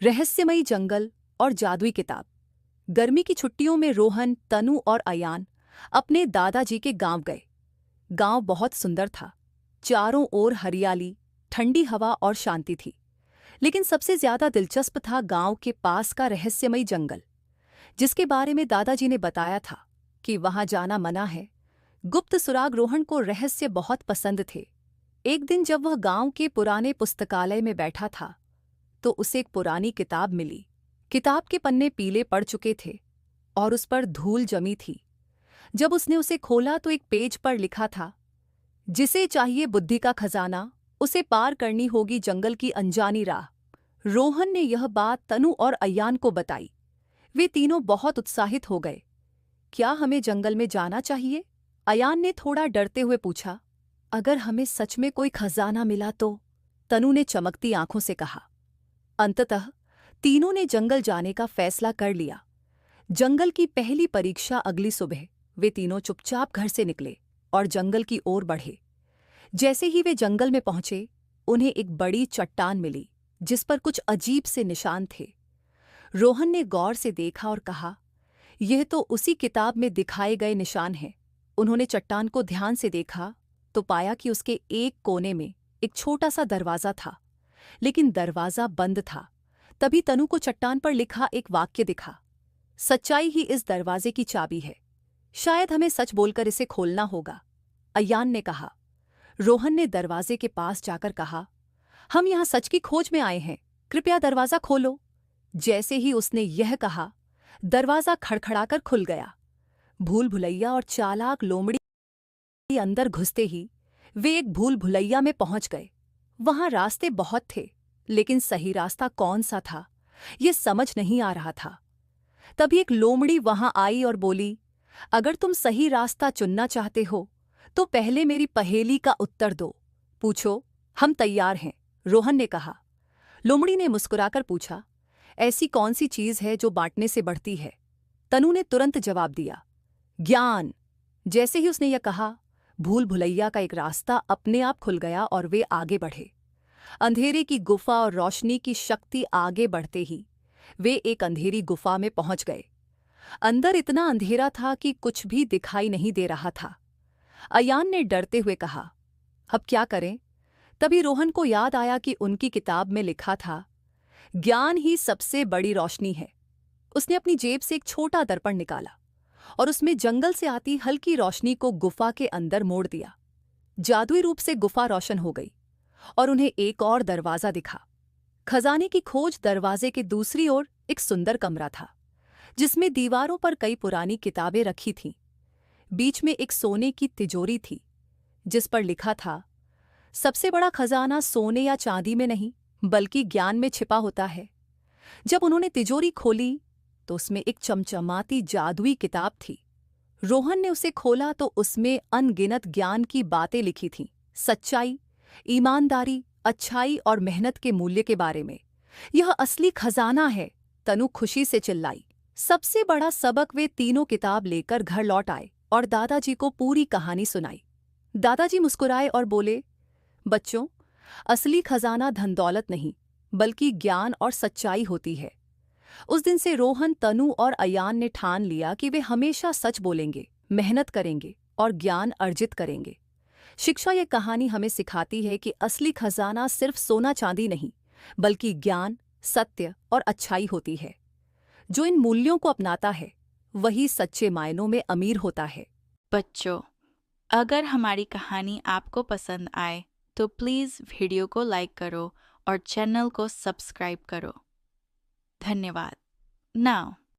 रहस्यमयी जंगल और जादुई किताब। गर्मी की छुट्टियों में रोहन, तनु और अयान अपने दादाजी के गांव गए। गांव बहुत सुंदर था। चारों ओर हरियाली, ठंडी हवा और शांति थी। लेकिन सबसे ज्यादा दिलचस्प था गांव के पास का रहस्यमयी जंगल, जिसके बारे में दादाजी ने बताया था कि वहां जाना मना है। गुप्त सुराग रोहन को रहस्य बहुत पसंद थे। एक दिन जब वह गांव के पुराने पुस्तकालय में बैठा था तो उसे एक पुरानी किताब मिली। किताब के पन्ने पीले पड़ चुके थे और उस पर धूल जमी थी। जब उसने उसे खोला तो एक पेज पर लिखा था, जिसे चाहिए बुद्धि का खजाना, उसे पार करनी होगी जंगल की अनजानी राह। रोहन ने यह बात तनु और अयान को बताई। वे तीनों बहुत उत्साहित हो गए। क्या हमें जंगल में जाना चाहिए? अयान ने थोड़ा डरते हुए पूछा। अगर हमें सच में कोई खजाना मिला तो? तनु ने चमकती आंखों से कहा। अंततः तीनों ने जंगल जाने का फैसला कर लिया। जंगल की पहली परीक्षा अगली सुबह वे तीनों चुपचाप घर से निकले और जंगल की ओर बढ़े। जैसे ही वे जंगल में पहुंचे, उन्हें एक बड़ी चट्टान मिली जिस पर कुछ अजीब से निशान थे। रोहन ने गौर से देखा और कहा, यह तो उसी किताब में दिखाए गए निशान हैं। उन्होंने चट्टान को ध्यान से देखा तो पाया कि उसके एक कोने में एक छोटा सा दरवाजा था, लेकिन दरवाजा बंद था। तभी तनु को चट्टान पर लिखा एक वाक्य दिखा, सच्चाई ही इस दरवाजे की चाबी है। शायद हमें सच बोलकर इसे खोलना होगा, अयान ने कहा। रोहन ने दरवाजे के पास जाकर कहा, हम यहाँ सच की खोज में आए हैं, कृपया दरवाजा खोलो। जैसे ही उसने यह कहा, दरवाजा खड़खड़ाकर खुल गया। भूल भुलैया और चालाक लोमड़ी अंदर घुसते ही वे एक भूल भुलैया में पहुंच गए। वहां रास्ते बहुत थे, लेकिन सही रास्ता कौन सा था ये समझ नहीं आ रहा था। तभी एक लोमड़ी वहां आई और बोली, अगर तुम सही रास्ता चुनना चाहते हो तो पहले मेरी पहेली का उत्तर दो। पूछो, हम तैयार हैं, रोहन ने कहा। लोमड़ी ने मुस्कुराकर पूछा, ऐसी कौन सी चीज है जो बांटने से बढ़ती है? तनु ने तुरंत जवाब दिया, ज्ञान। जैसे ही उसने यह कहा, भूल भुलैया का एक रास्ता अपने आप खुल गया और वे आगे बढ़े। अंधेरे की गुफा और रोशनी की शक्ति आगे बढ़ते ही वे एक अंधेरी गुफा में पहुंच गए। अंदर इतना अंधेरा था कि कुछ भी दिखाई नहीं दे रहा था। अयान ने डरते हुए कहा, अब क्या करें? तभी रोहन को याद आया कि उनकी किताब में लिखा था, ज्ञान ही सबसे बड़ी रोशनी है। उसने अपनी जेब से एक छोटा दर्पण निकाला और उसमें जंगल से आती हल्की रोशनी को गुफा के अंदर मोड़ दिया। जादुई रूप से गुफा रोशन हो गई और उन्हें एक और दरवाजा दिखा। खजाने की खोज दरवाजे के दूसरी ओर एक सुंदर कमरा था, जिसमें दीवारों पर कई पुरानी किताबें रखी थीं। बीच में एक सोने की तिजोरी थी, जिस पर लिखा था, सबसे बड़ा खजाना सोने या चांदी में नहीं, बल्कि ज्ञान में छिपा होता है। जब उन्होंने तिजोरी खोली तो उसमें एक चमचमाती जादुई किताब थी। रोहन ने उसे खोला तो उसमें अनगिनत ज्ञान की बातें लिखी थीं, सच्चाई, ईमानदारी, अच्छाई और मेहनत के मूल्य के बारे में। यह असली खजाना है, तनु खुशी से चिल्लाई। सबसे बड़ा सबक, वे तीनों किताब लेकर घर लौट आए और दादाजी को पूरी कहानी सुनाई। दादाजी मुस्कुराए और बोले, बच्चों, असली खजाना धन दौलत नहीं, बल्कि ज्ञान और सच्चाई होती है। उस दिन से रोहन, तनु और अयान ने ठान लिया कि वे हमेशा सच बोलेंगे, मेहनत करेंगे और ज्ञान अर्जित करेंगे। शिक्षा ये कहानी हमें सिखाती है कि असली खजाना सिर्फ सोना चांदी नहीं, बल्कि ज्ञान, सत्य और अच्छाई होती है। जो इन मूल्यों को अपनाता है, वही सच्चे मायनों में अमीर होता है। बच्चों, अगर हमारी कहानी आपको पसंद आए तो प्लीज़ वीडियो को लाइक करो और चैनल को सब्सक्राइब करो। धन्यवाद। नाउ